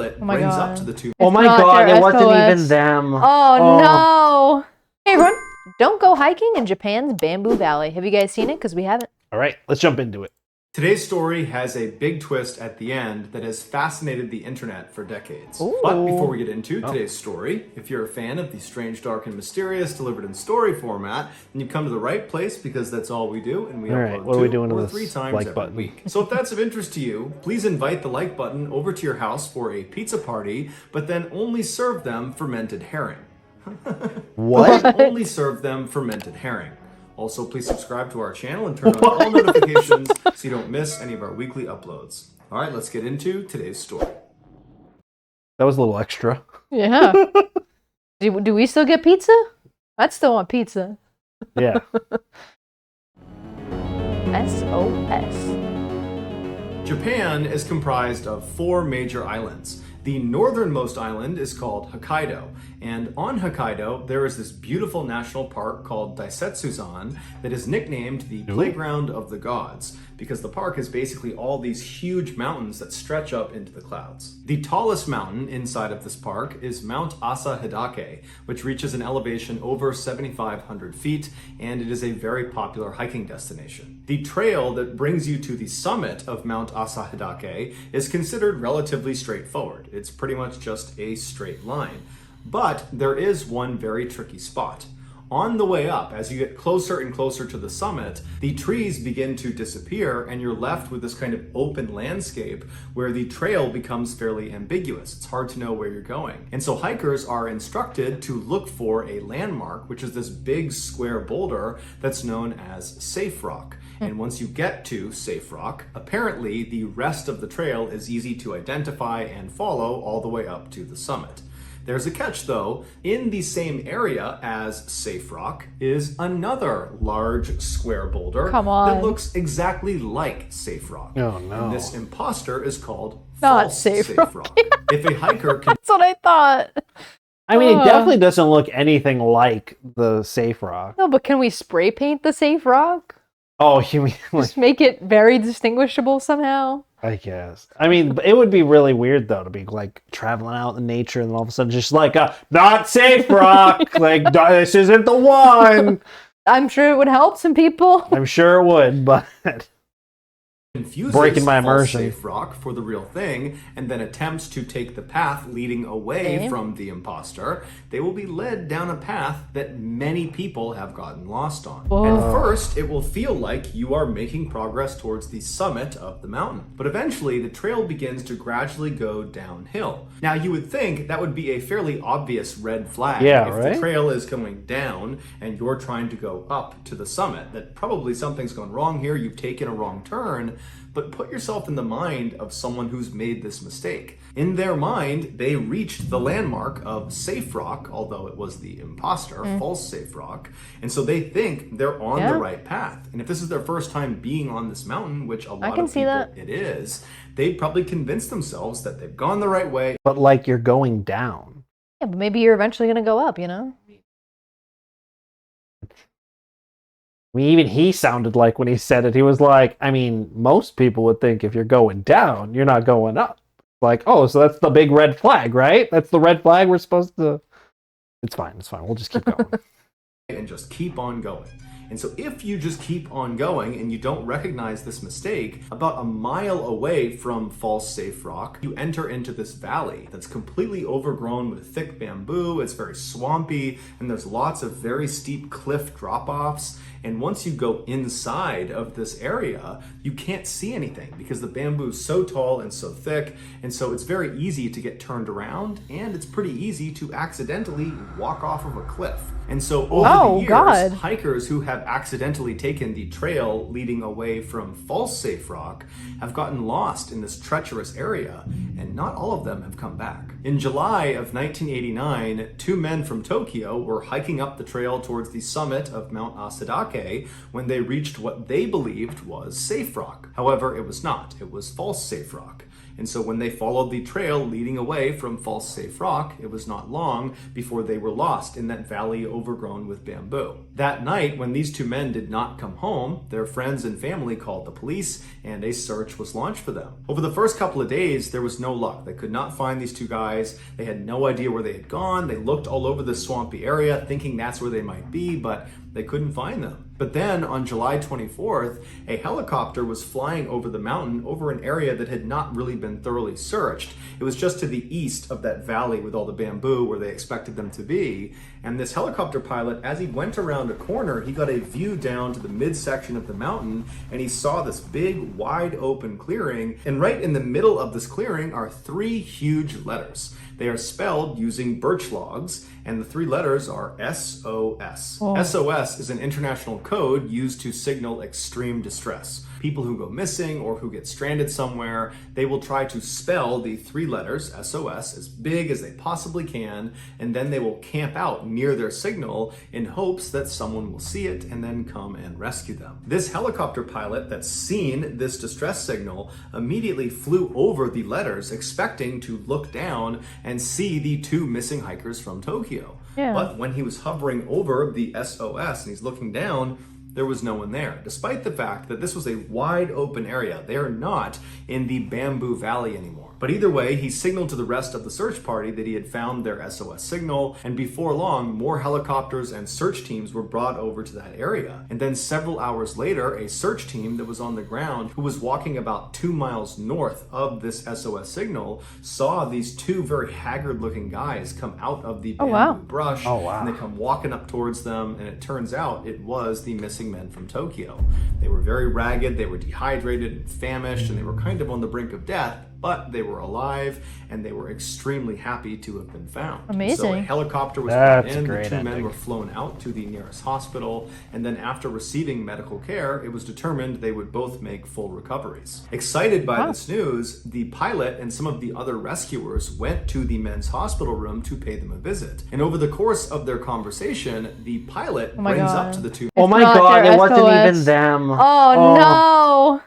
It Oh my brings God. up to the two. Oh my not God, their it wasn't SOS. even them. Oh no! Hey everyone, don't go hiking in Japan's Bamboo Valley. Have you guys seen it? Because we haven't. All right, let's jump into it. Today's story has a big twist at the end that has fascinated the internet for decades. Ooh. But before we get into today's story, if you're a fan of the strange, dark, and mysterious delivered in story format, then you've come to the right place because that's all we do, and we All right, upload what are we 2 doing to or this 3 times like every button? week. So if that's of interest to you, please invite the like button over to your house for a pizza party, but then only serve them fermented herring. What? Only serve them fermented herring. Also, please subscribe to our channel and turn on all notifications so you don't miss any of our weekly uploads. All right, let's get into today's story. That was a little extra. Yeah. do we still get pizza? I'd still want pizza. Yeah. SOS. Japan is comprised of 4 major islands. The northernmost island is called Hokkaido, and on Hokkaido there is this beautiful national park called Daisetsuzan that is nicknamed the Playground of the Gods, because the park is basically all these huge mountains that stretch up into the clouds. The tallest mountain inside of this park is Mount Asahidake, which reaches an elevation over 7,500 feet, and it is a very popular hiking destination. The trail that brings you to the summit of Mount Asahidake is considered relatively straightforward. It's pretty much just a straight line. But there is one very tricky spot. On the way up, as you get closer and closer to the summit, the trees begin to disappear and you're left with this kind of open landscape where the trail becomes fairly ambiguous. It's hard to know where you're going. And so hikers are instructed to look for a landmark, which is this big square boulder that's known as Safe Rock. And once you get to Safe Rock, apparently the rest of the trail is easy to identify and follow all the way up to the summit. There's a catch though. In the same area as Safe Rock is another large square boulder Come on. that looks exactly like Safe Rock. Oh, no. And this imposter is called Not False Safe Rock. Rock. If a hiker can That's what I thought. I mean, it definitely doesn't look anything like the Safe Rock. No, but can we spray paint the Safe Rock? Oh, you mean like, Just make it very distinguishable somehow? I guess. I mean, it would be really weird though to be like traveling out in nature and all of a sudden just like not Safe Rock. Like this isn't the one. I'm sure it would help some people. I'm sure it would, but confuses breaking my false immersion. Safe Rock for the real thing and then attempts to take the path leading away Okay. from the imposter, they will be led down a path that many people have gotten lost on. Whoa. And first, it will feel like you are making progress towards the summit of the mountain. But eventually, the trail begins to gradually go downhill. Now, you would think that would be a fairly obvious red flag. Yeah, if right? the trail is going down and you're trying to go up to the summit, that probably something's gone wrong here, you've taken a wrong turn. But put yourself in the mind of someone who's made this mistake. In their mind, they reached the landmark of Safe Rock, although it was the imposter, false Safe Rock, and so they think they're on Yeah. the right path. And if this is their first time being on this mountain, which a lot can of see people that. it is, they'd probably convince themselves that they've gone the right way. but like you're going down. Yeah, but maybe you're eventually gonna go up, you know? I mean, even he sounded like when he said it, he was like, I mean, most people would think if you're going down, you're not going up. Like, oh, so that's the big red flag, right? That's the red flag we're supposed to... It's fine. We'll just keep going. And just keep on going. And so if you just keep on going and you don't recognize this mistake, about a mile away from false Safe Rock, you enter into this valley that's completely overgrown with thick bamboo. It's very swampy and there's lots of very steep cliff drop-offs. And once you go inside of this area, you can't see anything because the bamboo is so tall and so thick. And so it's very easy to get turned around and it's pretty easy to accidentally walk off of a cliff. And so over the years, God. hikers who have accidentally taken the trail leading away from false Safe Rock have gotten lost in this treacherous area, and not all of them have come back. In July of 1989, 2 men from Tokyo were hiking up the trail towards the summit of Mount Asadake when they reached what they believed was Safe Rock. However, it was not. It was false Safe Rock. And so when they followed the trail leading away from False Safe Rock, it was not long before they were lost in that valley overgrown with bamboo. That night, when these two men did not come home, their friends and family called the police and a search was launched for them. Over the first couple of days, there was no luck. They could not find these two guys. They had no idea where they had gone. They looked all over the swampy area thinking that's where they might be, but they couldn't find them. But then on July 24th, a helicopter was flying over the mountain over an area that had not really been thoroughly searched. It was just to the east of that valley with all the bamboo where they expected them to be. And this helicopter pilot, as he went around a corner, he got a view down to the midsection of the mountain and he saw this big, wide open clearing. And right in the middle of this clearing are three huge letters. They are spelled using birch logs, and the three letters are SOS. Oh. SOS is an international code used to signal extreme distress. People who go missing or who get stranded somewhere, they will try to spell the three letters SOS as big as they possibly can, and then they will camp out near their signal in hopes that someone will see it and then come and rescue them. This helicopter pilot that's seen this distress signal immediately flew over the letters, expecting to look down and see the two missing hikers from Tokyo. Yeah. But when he was hovering over the SOS and he's looking down, there was no one there, despite the fact that this was a wide open area. They are not in the Bamboo Valley anymore. But either way, he signaled to the rest of the search party that he had found their SOS signal, and before long, more helicopters and search teams were brought over to that area. And then several hours later, a search team that was on the ground, who was walking about 2 miles north of this SOS signal, saw these two very haggard-looking guys come out of the bamboo brush, and they come walking up towards them, and it turns out it was the missing men from Tokyo. They were very ragged, they were dehydrated and famished, and they were kind of on the brink of death, but they were alive and they were extremely happy to have been found. Amazing. So a helicopter was brought in, the great two men ending. were flown out to the nearest hospital, and then after receiving medical care, it was determined they would both make full recoveries. Excited by this news, the pilot and some of the other rescuers went to the men's hospital room to pay them a visit. And over the course of their conversation, the pilot my brings God. up to the two Oh my not god, their it wasn't SOS. even them. Oh, no.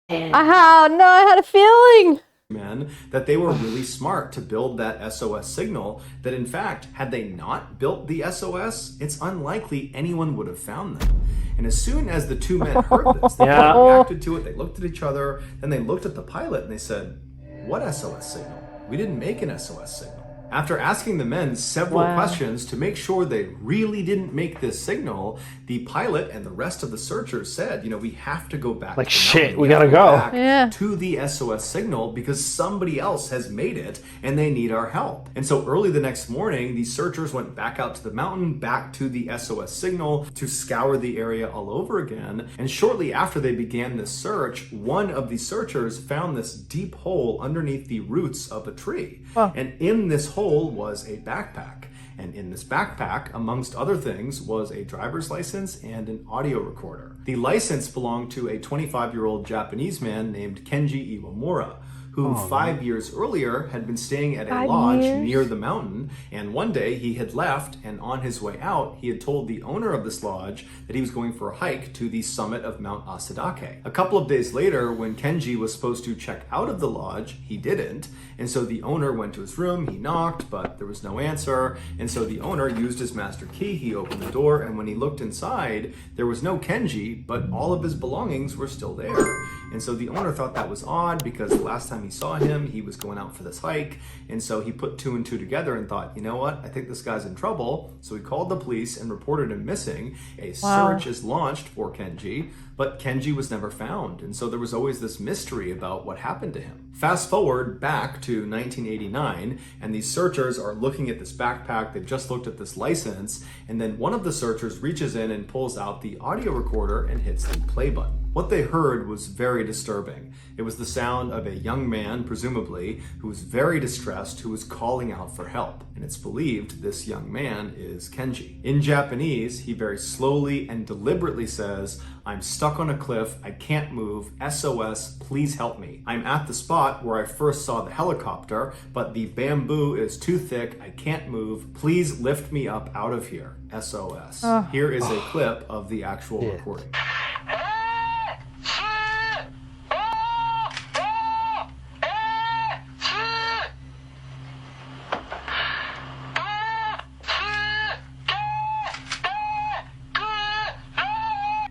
I had a feeling. men that they were really smart to build that SOS signal, that in fact, had they not built the SOS, it's unlikely anyone would have found them. And as soon as the two men heard this, they reacted to it, they looked at each other, then they looked at the pilot and they said, "What SOS signal? We didn't make an SOS signal." After asking the men several questions to make sure they really didn't make this signal, the pilot and the rest of the searchers said, we have to go back. Like, to the shit, mountain. we gotta have go. back to the SOS signal because somebody else has made it and they need our help. And so early the next morning, the searchers went back out to the mountain, back to the SOS signal to scour the area all over again. And shortly after they began this search, one of the searchers found this deep hole underneath the roots of a tree. And in this hole was a backpack. And in this backpack, amongst other things, was a driver's license and an audio recorder. The license belonged to a 25-year-old Japanese man named Kenji Iwamura, who 5 years earlier had been staying at a lodge near the mountain, and one day he had left, and on his way out, he had told the owner of this lodge that he was going for a hike to the summit of Mount Asadake. A couple of days later, when Kenji was supposed to check out of the lodge, he didn't, and so the owner went to his room, he knocked, but there was no answer, and so the owner used his master key, he opened the door, and when he looked inside, there was no Kenji, but all of his belongings were still there. And so the owner thought that was odd because the last time he saw him, he was going out for this hike. And so he put two and two together and thought, you know what? I think this guy's in trouble. So he called the police and reported him missing. A search is launched for Kenji, but Kenji was never found. And so there was always this mystery about what happened to him. Fast forward back to 1989, and these searchers are looking at this backpack. They've just looked at this license. And then one of the searchers reaches in and pulls out the audio recorder and hits the play button. What they heard was very disturbing. It was the sound of a young man, presumably, who was very distressed, who was calling out for help. And it's believed this young man is Kenji. In Japanese, he very slowly and deliberately says, "I'm stuck on a cliff, I can't move, SOS, please help me. I'm at the spot where I first saw the helicopter, but the bamboo is too thick, I can't move, please lift me up out of here, SOS." Here is a clip of the actual recording.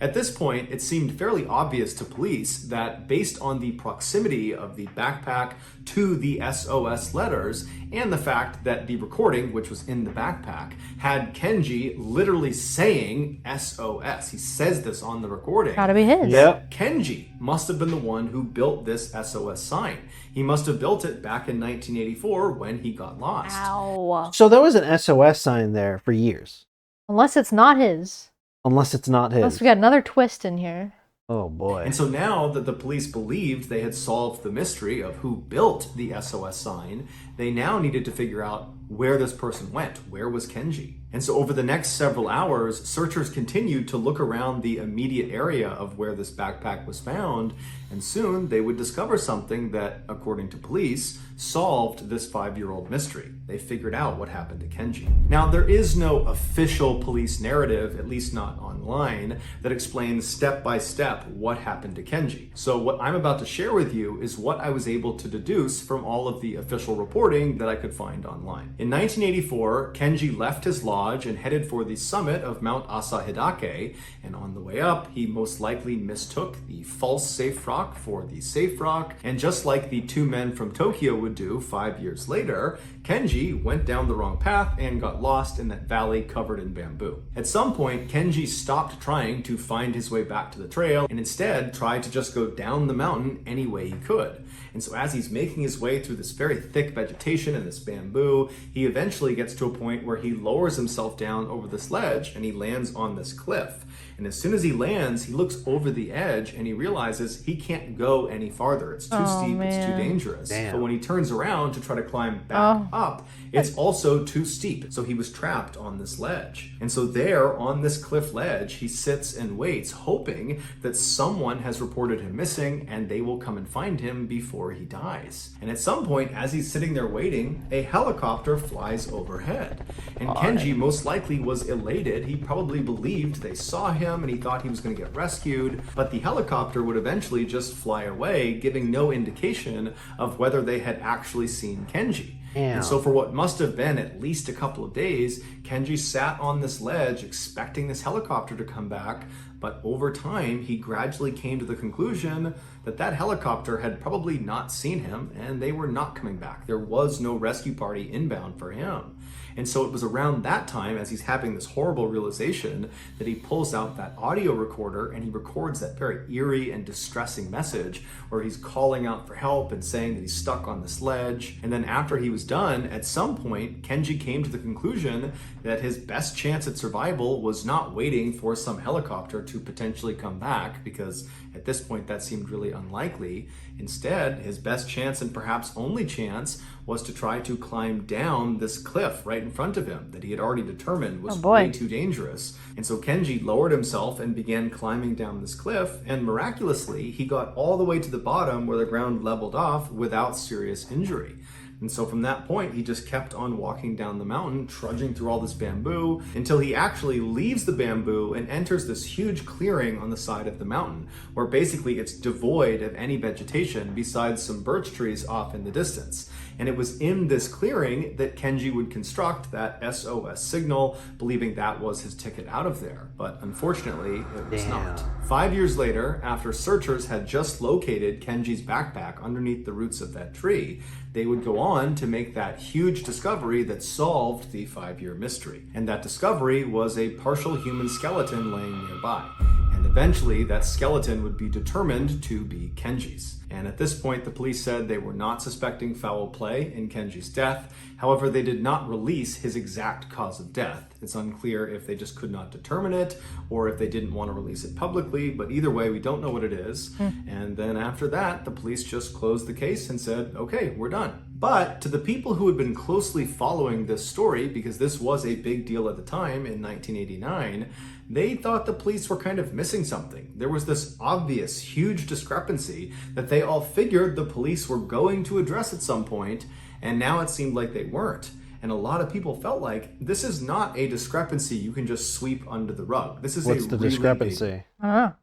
At this point, it seemed fairly obvious to police that based on the proximity of the backpack to the SOS letters and the fact that the recording, which was in the backpack, had Kenji literally saying SOS. He says this on the recording. Gotta be his. Yep. Kenji must have been the one who built this SOS sign. He must have built it back in 1984 when he got lost. Ow. So there was an SOS sign there for years. Unless it's not his. Unless it's not his. Unless we got another twist in here. Oh boy. And so now that the police believed they had solved the mystery of who built the SOS sign, they now needed to figure out where this person went. Where was Kenji? And so over the next several hours, searchers continued to look around the immediate area of where this backpack was found, and soon they would discover something that, according to police, solved this 5-year-old mystery. They figured out what happened to Kenji. Now, there is no official police narrative, at least not online, that explains step by step what happened to Kenji. So what I'm about to share with you is what I was able to deduce from all of the official reporting that I could find online. In 1984, Kenji left his lodge and headed for the summit of Mount Asahidake, and on the way up, he most likely mistook the false safe rock for the safe rock, and just like the two men from Tokyo would do 5 years later, Kenji went down the wrong path and got lost in that valley covered in bamboo. At some point, Kenji stopped trying to find his way back to the trail and instead tried to just go down the mountain any way he could. And so as he's making his way through this very thick vegetation and this bamboo, he eventually gets to a point where he lowers himself down over this ledge and he lands on this cliff. And as soon as he lands, he looks over the edge and he realizes he can't go any farther. It's too steep, it's too dangerous. Damn. But when he turns around to try to climb back up, it's also too steep. So he was trapped on this ledge. And so there on this cliff ledge, he sits and waits, hoping that someone has reported him missing and they will come and find him before he dies. And at some point, as he's sitting there waiting, a helicopter flies overhead. And Kenji most likely was elated. He probably believed they saw him and he thought he was going to get rescued, but the helicopter would eventually just fly away, giving no indication of whether they had actually seen Kenji. Damn. And so for what must have been at least a couple of days, Kenji sat on this ledge expecting this helicopter to come back, but over time he gradually came to the conclusion that that helicopter had probably not seen him and they were not coming back. There was no rescue party inbound for him. And so it was around that time, as he's having this horrible realization, that he pulls out that audio recorder and he records that very eerie and distressing message where he's calling out for help and saying that he's stuck on this ledge. And then after he was done, at some point, Kenji came to the conclusion that his best chance at survival was not waiting for some helicopter to potentially come back, because at this point that seemed really unlikely. Instead, his best chance and perhaps only chance was to try to climb down this cliff right in front of him that he had already determined was way too dangerous. And so Kenji lowered himself and began climbing down this cliff, and miraculously, he got all the way to the bottom where the ground leveled off without serious injury. And so from that point, he just kept on walking down the mountain, trudging through all this bamboo, until he actually leaves the bamboo and enters this huge clearing on the side of the mountain, where basically it's devoid of any vegetation besides some birch trees off in the distance. And it was in this clearing that Kenji would construct that SOS signal, believing that was his ticket out of there. But unfortunately, it was not. 5 years later, after searchers had just located Kenji's backpack underneath the roots of that tree, they would go on to make that huge discovery that solved the 5-year mystery. And that discovery was a partial human skeleton laying nearby. And eventually, that skeleton would be determined to be Kenji's. And at this point, the police said they were not suspecting foul play in Kenji's death. However, they did not release his exact cause of death. It's unclear if they just could not determine it or if they didn't want to release it publicly, but either way, we don't know what it is. And then after that, the police just closed the case and said, okay, we're done. But to the people who had been closely following this story, because this was a big deal at the time in 1989, they thought the police were kind of missing something. There was this obvious, huge discrepancy that they all figured the police were going to address at some point, and now it seemed like they weren't. And a lot of people felt like this is not a discrepancy you can just sweep under the rug. This is What's the really discrepancy? Uh-huh.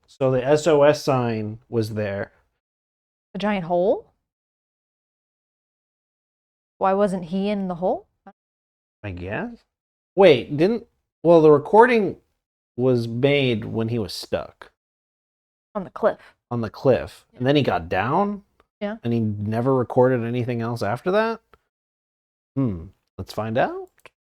So the SOS sign was there. A giant hole? Why wasn't he in the hole? I guess. Wait, the recording was made when he was stuck On the cliff. on the cliff, and then he got down. Yeah. And he never recorded anything else after that. Let's find out.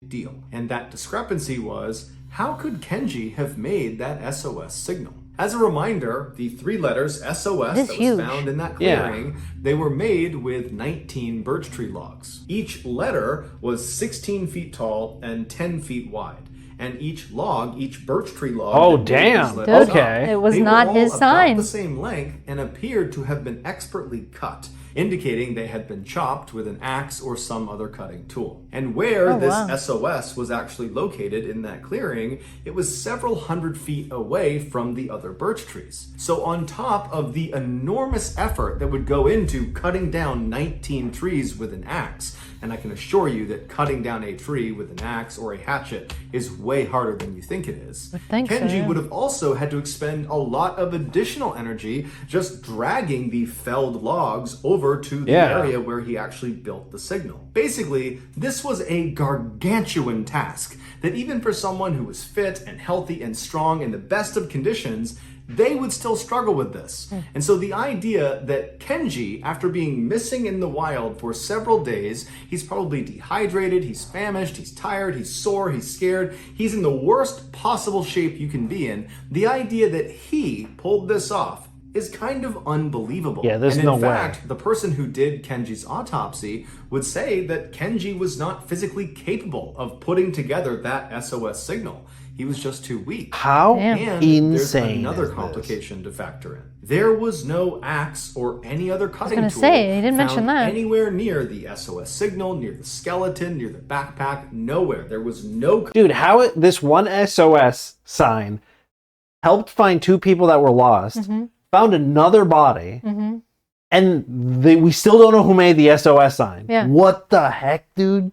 Deal. And that discrepancy was, how could Kenji have made that SOS signal? As a reminder, the 3 letters SOS This that huge. was found in that clearing, they were made with 19 birch tree logs. Each letter was 16 feet tall and 10 feet wide. And each log, each birch tree log, Oh, that made damn. these letters Dude, Okay. it was they were not all his about sign. the same length and appeared to have been expertly cut, indicating they had been chopped with an axe or some other cutting tool. And where Oh, this wow. SOS was actually located in that clearing, it was several hundred feet away from the other birch trees. So on top of the enormous effort that would go into cutting down 19 trees with an axe, and I can assure you that cutting down a tree with an axe or a hatchet is way harder than you think it is. think so, Kenji yeah. would have also had to expend a lot of additional energy just dragging the felled logs over to the Yeah. area where he actually built the signal. Basically, this was a gargantuan task that even for someone who was fit and healthy and strong in the best of conditions, they would still struggle with this. And so the idea that Kenji, after being missing in the wild for several days, he's probably dehydrated, he's famished, he's tired, he's sore, he's scared, he's in the worst possible shape you can be in, the idea that he pulled this off is kind of unbelievable. Yeah, there's and no in way. fact, the person who did Kenji's autopsy would say that Kenji was not physically capable of putting together that SOS signal. He was just too weak. How Damn. And insane there's another is this? complication to factor in. There was no axe or any other cutting gonna tool say, he didn't mention found that. anywhere near the SOS signal, near the skeleton, near the backpack, nowhere. There was no Dude, how this one SOS sign helped find 2 people that were lost, Mm-hmm. found another body, and we still don't know who made the SOS sign. Yeah. What the heck, dude?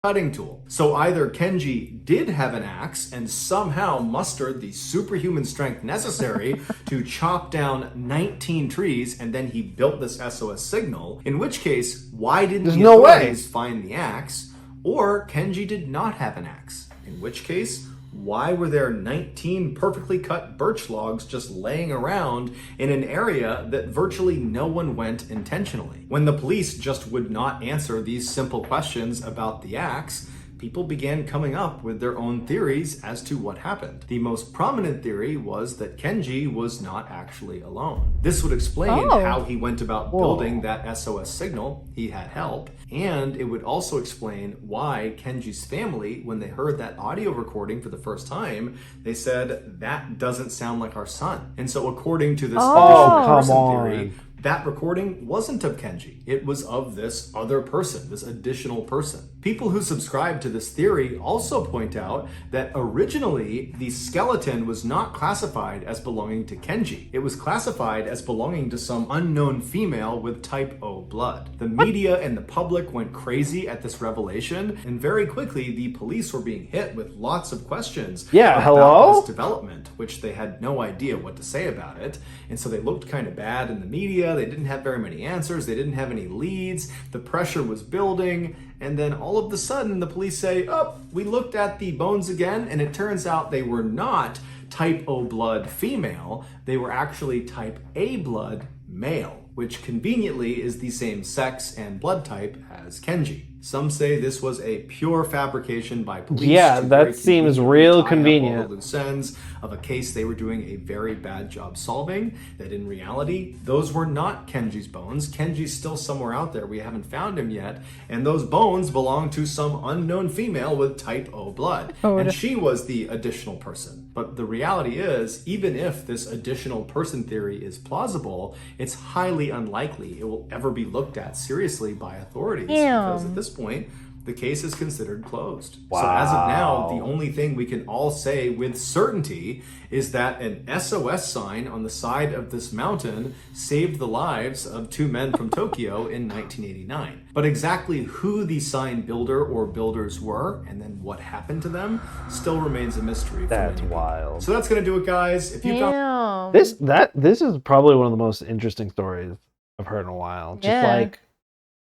cutting tool. So either Kenji did have an axe and somehow mustered the superhuman strength necessary to chop down 19 trees, and then he built this SOS signal, in which case, why didn't There's the no way. authorities find the axe? Or Kenji did not have an axe, in which case, why were there 19 perfectly cut birch logs just laying around in an area that virtually no one went intentionally? When the police just would not answer these simple questions about the axe, people began coming up with their own theories as to what happened. The most prominent theory was that Kenji was not actually alone. This would explain Oh. how he went about building that SOS signal. He had help. And it would also explain why Kenji's family, when they heard that audio recording for the first time, they said, that doesn't sound like our son. And so according to this Oh, come person on. theory, that recording wasn't of Kenji. It was of this other person, this additional person. People who subscribe to this theory also point out that originally the skeleton was not classified as belonging to Kenji. It was classified as belonging to some unknown female with type O blood. The media and the public went crazy at this revelation, and very quickly the police were being hit with lots of questions Yeah, about hello? this development, which they had no idea what to say about it. And so they looked kind of bad in the media. They didn't have very many answers. They didn't have any leads. The pressure was building. And then all of a sudden the police say, oh, we looked at the bones again, and it turns out they were not type O blood female. They were actually type A blood male, which conveniently is the same sex and blood type as Kenji. Some say this was a pure fabrication by police. Yeah, to that very seems conveniently real tie up all convenient. the loose ends of a case they were doing a very bad job solving, that in reality, those were not Kenji's bones. Kenji's still somewhere out there. We haven't found him yet. And those bones belong to some unknown female with type O blood. And she was the additional person. But the reality is, even if this additional person theory is plausible, it's highly unlikely it will ever be looked at seriously by authorities. Because at this point, the case is considered closed. So as of now, the only thing we can all say with certainty is that an SOS sign on the side of this mountain saved the lives of 2 men from Tokyo in 1989. But exactly who the sign builder or builders were, and then what happened to them, still remains a mystery. That's for many people. wild. So that's gonna do it, guys. If you've got Damn. This is probably one of the most interesting stories I've heard in a while. Just Yeah. like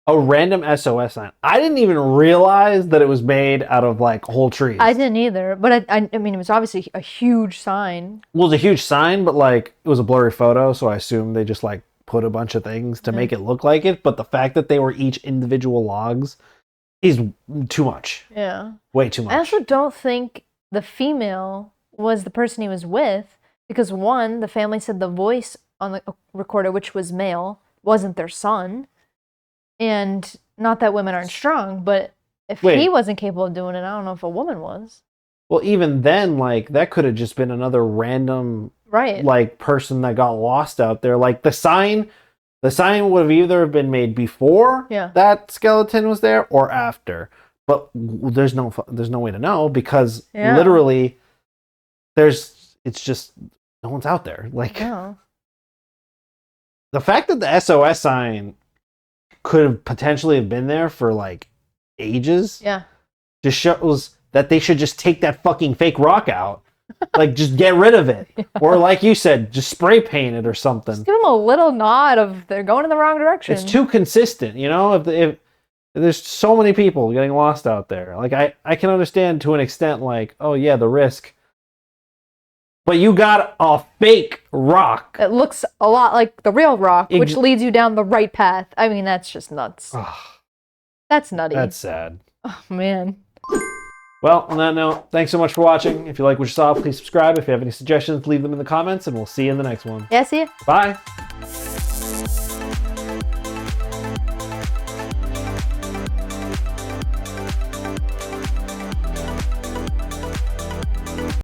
A random SOS sign. I didn't even realize that it was made out of like whole trees. I didn't either, but I mean, it was obviously a huge sign. Well, it was a huge sign, but like it was a blurry photo, so I assume they just like put a bunch of things to make it look like it. But the fact that they were each individual logs is too much. Yeah. Way too much. I also don't think the female was the person he was with, because one, the family said the voice on the recorder, which was male, wasn't their son. And not that women aren't strong, but if he wasn't capable of doing it, I don't know if a woman was. Well, even then, like, that could have just been another random, right, like, person that got lost out there. Like, the sign would have either been made before that skeleton was there or after. But there's no way to know, because literally it's just no one's out there. Like, the fact that the SOS sign could have potentially have been there for like ages just shows that they should just take that fucking fake rock out. Like, just get rid of it. Or like you said, just spray paint it or something. Just give them a little nod of they're going in the wrong direction. It's too consistent, you know? If there's so many people getting lost out there. Like, I can understand to an extent, like, oh yeah, the risk. But you got a fake rock. It looks a lot like the real rock, which leads you down the right path. I mean, that's just nuts. That's nutty. That's sad. Oh, man. Well, on that note, thanks so much for watching. If you like what you saw, please subscribe. If you have any suggestions, leave them in the comments, and we'll see you in the next one. Yeah, see ya. Bye.